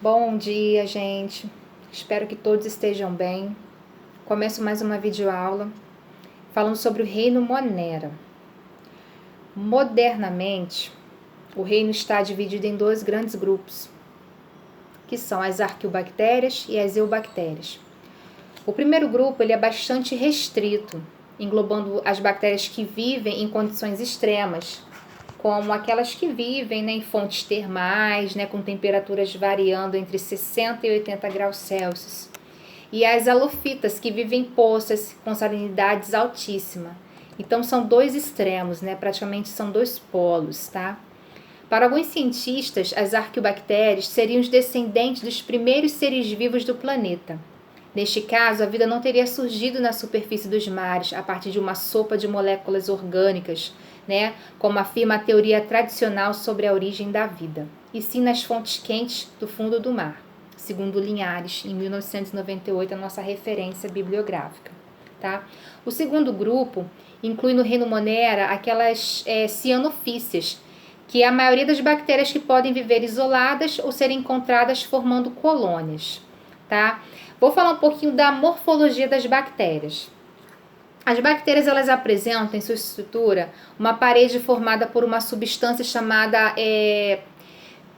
Bom dia, gente. Espero que todos estejam bem. Começo mais uma videoaula falando sobre o reino Monera. Modernamente, o reino está dividido em dois grandes grupos, que são as arqueobactérias e as eubactérias. O primeiro grupo ele é bastante restrito, englobando as bactérias que vivem em condições extremas, como aquelas que vivem em fontes termais, com temperaturas variando entre 60 e 80 graus Celsius. E as halofitas, que vivem em poças com salinidades altíssimas. Então, são dois extremos, praticamente são dois polos, tá? Para alguns cientistas, as arqueobactérias seriam os descendentes dos primeiros seres vivos do planeta. Neste caso, a vida não teria surgido na superfície dos mares a partir de uma sopa de moléculas orgânicas, como afirma a teoria tradicional sobre a origem da vida, e sim nas fontes quentes do fundo do mar, segundo Linhares, em 1998, a nossa referência bibliográfica. Tá? O segundo grupo inclui no reino Monera aquelas cianofícias, que é a maioria das bactérias que podem viver isoladas ou serem encontradas formando colônias. Tá? Vou falar um pouquinho da morfologia das bactérias. As bactérias elas apresentam em sua estrutura uma parede formada por uma substância chamada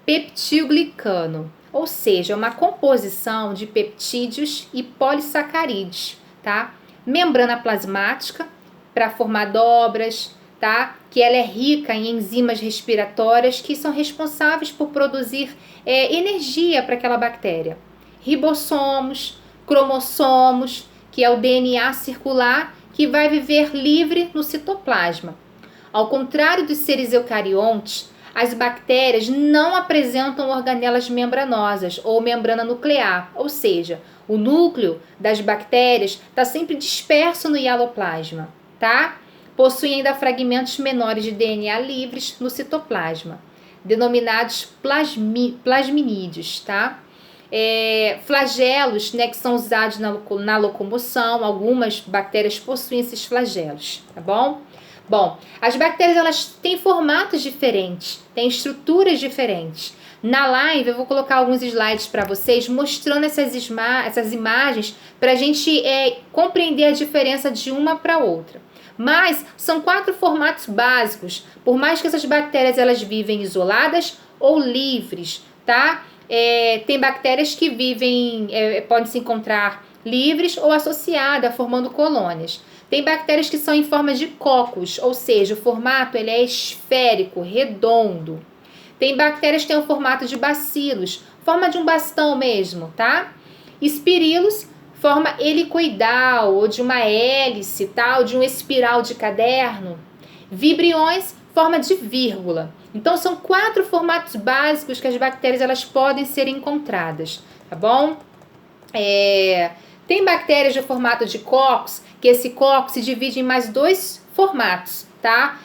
peptidoglicano, ou seja, uma composição de peptídeos e polissacarídeos, tá? Membrana plasmática para formar dobras, tá? Que ela é rica em enzimas respiratórias que são responsáveis por produzir energia para aquela bactéria. Ribossomos, cromossomos, que é o DNA circular, que vai viver livre no citoplasma. Ao contrário dos seres eucariontes, as bactérias não apresentam organelas membranosas ou membrana nuclear, ou seja, o núcleo das bactérias está sempre disperso no hialoplasma, tá? Possuem ainda fragmentos menores de DNA livres no citoplasma, denominados plasminídeos, tá? Flagelos, que são usados na locomoção. Algumas bactérias possuem esses flagelos, tá bom? Bom, as bactérias elas têm formatos diferentes, têm estruturas diferentes. Na live eu vou colocar alguns slides para vocês mostrando essas imagens para a gente compreender a diferença de uma para outra. Mas são 4 formatos básicos, por mais que essas bactérias elas vivem isoladas ou livres, tá? Tem bactérias que vivem, podem se encontrar livres ou associadas, formando colônias. Tem bactérias que são em forma de cocos, ou seja, o formato ele é esférico, redondo. Tem bactérias que têm o formato de bacilos, forma de um bastão mesmo, tá? Espirilos, forma helicoidal, ou de uma hélice, ou de um espiral de caderno. Vibriões, forma de vírgula. Então, são 4 formatos básicos que as bactérias elas podem ser encontradas, tá bom? Tem bactérias de formato de cocos, que esse coco se divide em mais 2 formatos, tá?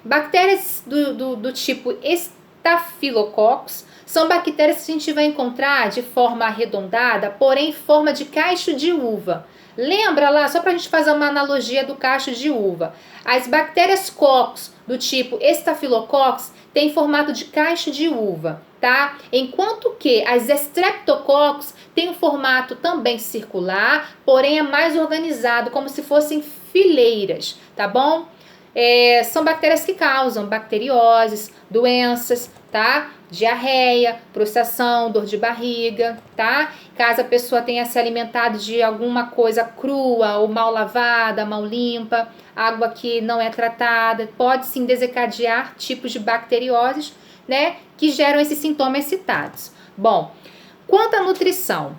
Bactérias do tipo Staphylococcus são bactérias que a gente vai encontrar de forma arredondada, porém em forma de cacho de uva. Lembra lá, só para a gente fazer uma analogia do cacho de uva. As bactérias Coccus do tipo Staphylococcus têm formato de cacho de uva, tá? Enquanto que as Streptococcus têm um formato também circular, porém é mais organizado, como se fossem fileiras, tá bom? São bactérias que causam bacterioses, doenças, tá? Diarreia, prostração, dor de barriga, tá? Caso a pessoa tenha se alimentado de alguma coisa crua ou mal lavada, mal limpa, água que não é tratada, pode sim desencadear tipos de bacterioses, que geram esses sintomas citados. Bom, quanto à nutrição,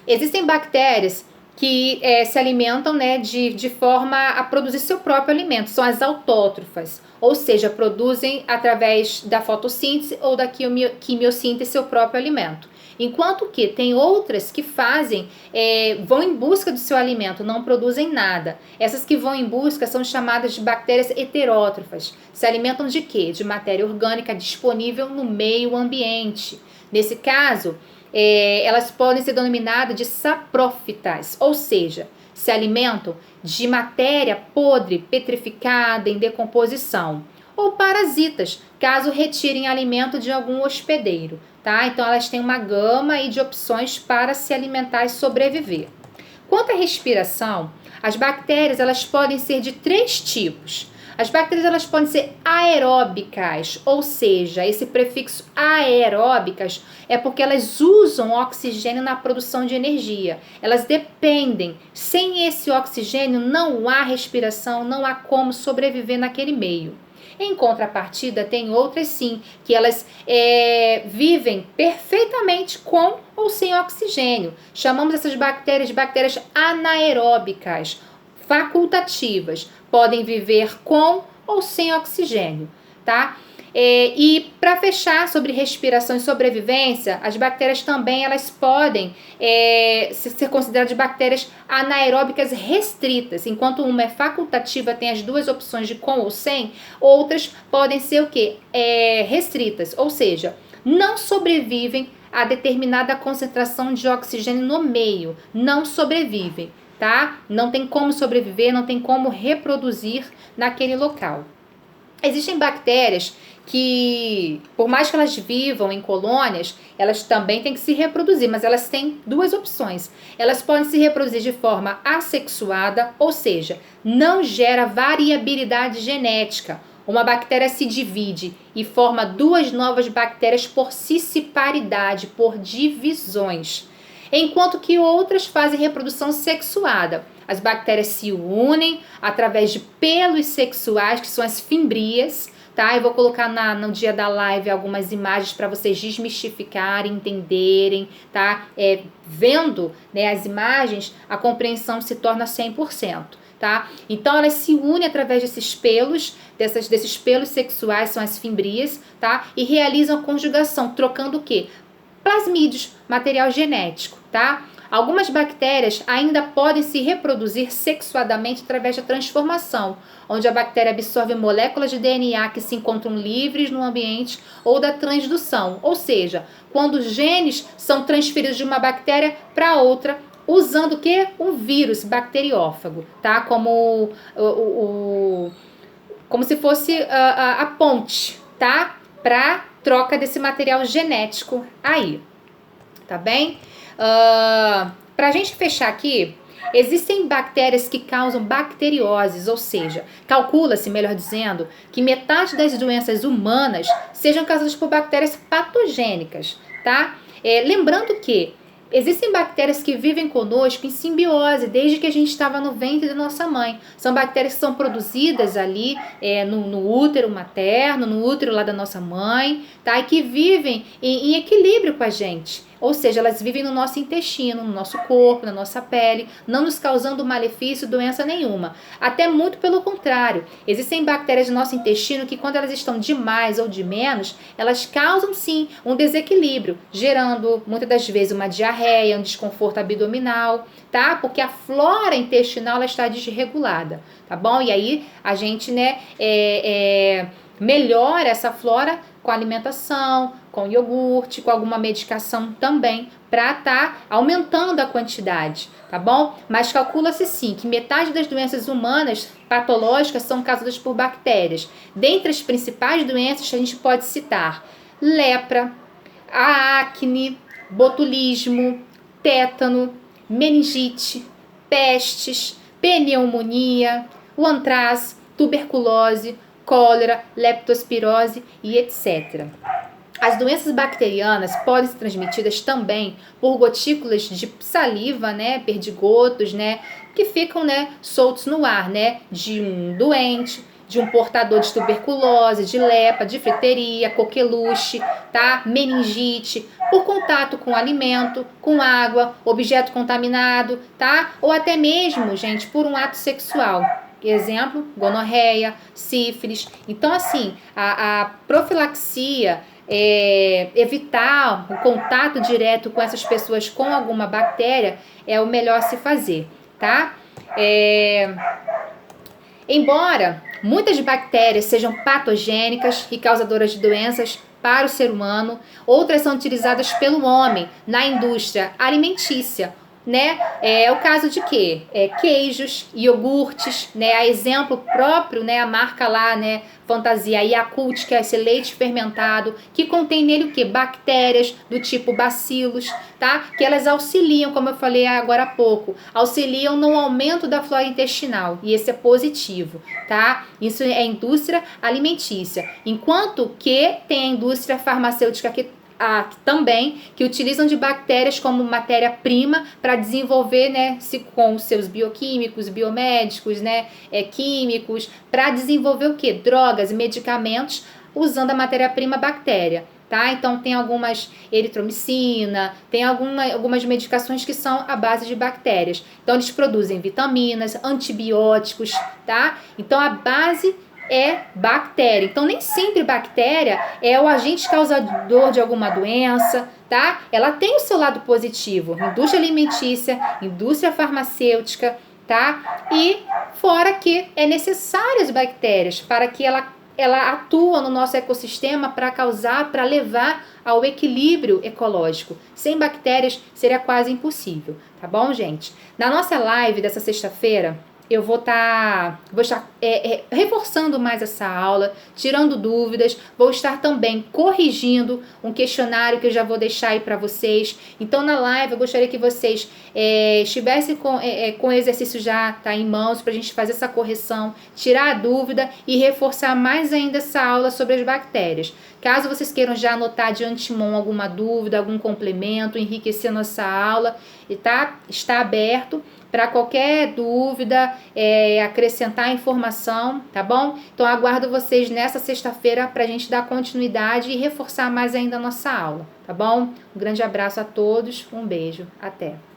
existem bactérias que se alimentam de forma a produzir seu próprio alimento, são as autótrofas, ou seja, produzem através da fotossíntese ou da quimiossíntese seu próprio alimento. Enquanto que tem outras que vão em busca do seu alimento, não produzem nada. Essas que vão em busca são chamadas de bactérias heterótrofas. Se alimentam de quê? De matéria orgânica disponível no meio ambiente. Nesse caso, elas podem ser denominadas de saprófitas, ou seja, se alimentam de matéria podre, petrificada, em decomposição. ou parasitas, caso retirem alimento de algum hospedeiro, tá? Então elas têm uma gama aí de opções para se alimentar e sobreviver. Quanto à respiração, as bactérias elas podem ser de 3 tipos. As bactérias elas podem ser aeróbicas, ou seja, esse prefixo aeróbicas é porque elas usam oxigênio na produção de energia. Elas dependem. Sem esse oxigênio não há respiração, não há como sobreviver naquele meio. Em contrapartida, tem outras sim, que elas vivem perfeitamente com ou sem oxigênio. Chamamos essas bactérias de bactérias anaeróbicas, facultativas. Podem viver com ou sem oxigênio, tá? E para fechar sobre respiração e sobrevivência, as bactérias também elas podem ser consideradas bactérias anaeróbicas restritas. Enquanto uma é facultativa, tem as duas opções de com ou sem, outras podem ser o quê? Restritas, ou seja, não sobrevivem a determinada concentração de oxigênio no meio, não sobrevivem. Tá? Não tem como sobreviver, não tem como reproduzir naquele local. Existem bactérias que, por mais que elas vivam em colônias, elas também têm que se reproduzir, mas elas têm duas opções. Elas podem se reproduzir de forma assexuada, ou seja, não gera variabilidade genética. Uma bactéria se divide e forma duas novas bactérias por cisparidade, por divisões. Enquanto que outras fazem reprodução sexuada. As bactérias se unem através de pelos sexuais, que são as fimbrias, tá? Eu vou colocar no dia da live algumas imagens para vocês desmistificarem, entenderem, tá? Vendo, né, as imagens, a compreensão se torna 100%. Tá? Então elas se unem através desses pelos, desses pelos sexuais, são as fimbrias, tá? E realizam a conjugação, trocando o quê? Plasmídeos, material genético, tá? Algumas bactérias ainda podem se reproduzir sexuadamente através da transformação, onde a bactéria absorve moléculas de DNA que se encontram livres no ambiente, ou da transdução, ou seja, quando os genes são transferidos de uma bactéria para outra, usando o quê? Um vírus bacteriófago, tá? Como se fosse a ponte, tá? Para troca desse material genético aí, tá bem? Pra gente fechar aqui, existem bactérias que causam bacterioses, ou seja, calcula-se, melhor dizendo, que metade das doenças humanas sejam causadas por bactérias patogênicas, tá? Lembrando que existem bactérias que vivem conosco em simbiose desde que a gente estava no ventre da nossa mãe. São bactérias que são produzidas ali no útero materno, no útero lá da nossa mãe, tá? E que vivem em equilíbrio com a gente. Ou seja, elas vivem no nosso intestino, no nosso corpo, na nossa pele, não nos causando malefício, doença nenhuma. Até muito pelo contrário. Existem bactérias no nosso intestino que, quando elas estão de mais ou de menos, elas causam sim um desequilíbrio, gerando muitas das vezes uma diarreia, um desconforto abdominal, tá? Porque a flora intestinal ela está desregulada, tá bom? E aí a gente, né, melhora essa flora com alimentação, com iogurte, com alguma medicação também, para estar aumentando a quantidade, tá bom? Mas calcula-se sim que metade das doenças humanas patológicas são causadas por bactérias. Dentre as principais doenças a gente pode citar lepra, a acne, botulismo, tétano, meningite, pestes, pneumonia, o antraz, tuberculose, cólera, leptospirose e etc. As doenças bacterianas podem ser transmitidas também por gotículas de saliva, né, perdigotos, né, que ficam, né, soltos no ar, né, de um doente, de um portador de tuberculose, de lepra, de difteria, coqueluche, tá? Meningite, por contato com alimento, com água, objeto contaminado, tá? Ou até mesmo, gente, por um ato sexual. Exemplo, gonorreia, sífilis. Então, assim, a profilaxia, evitar o contato direto com essas pessoas com alguma bactéria é o melhor a se fazer, tá? Embora muitas bactérias sejam patogênicas e causadoras de doenças para o ser humano, outras são utilizadas pelo homem na indústria alimentícia, né? É o caso de quê? Queijos, iogurtes, né? A exemplo próprio, né? A marca lá, né? Fantasia Yakult, que é esse leite fermentado, que contém nele o quê? Bactérias do tipo bacilos, tá? Que elas auxiliam, como eu falei agora há pouco, auxiliam no aumento da flora intestinal, e esse é positivo, tá? Isso é indústria alimentícia. Enquanto que tem a indústria farmacêutica também, que utilizam de bactérias como matéria-prima para desenvolver, né, com seus bioquímicos, biomédicos, né, químicos, para desenvolver o que? Drogas, medicamentos, usando a matéria-prima bactéria. Tá? Então tem algumas eritromicina, tem algumas medicações que são à base de bactérias. Então eles produzem vitaminas, antibióticos, tá? Então a base é bactéria. Então nem sempre bactéria é o agente causador de alguma doença, tá? Ela tem o seu lado positivo, indústria alimentícia, indústria farmacêutica, tá? E fora que é necessário as bactérias para que ela atua no nosso ecossistema para levar ao equilíbrio ecológico. Sem bactérias seria quase impossível, tá bom, gente? Na nossa live dessa sexta-feira, eu vou estar reforçando mais essa aula, tirando dúvidas, vou estar também corrigindo um questionário que eu já vou deixar aí para vocês. Então, na live, eu gostaria que vocês estivessem com o exercício já em mãos, para a gente fazer essa correção, tirar a dúvida e reforçar mais ainda essa aula sobre as bactérias. Caso vocês queiram já anotar de antemão alguma dúvida, algum complemento, enriquecer nossa aula, está aberto para qualquer dúvida, acrescentar informação, tá bom? Então, aguardo vocês nessa sexta-feira para a gente dar continuidade e reforçar mais ainda a nossa aula, tá bom? Um grande abraço a todos, um beijo, até!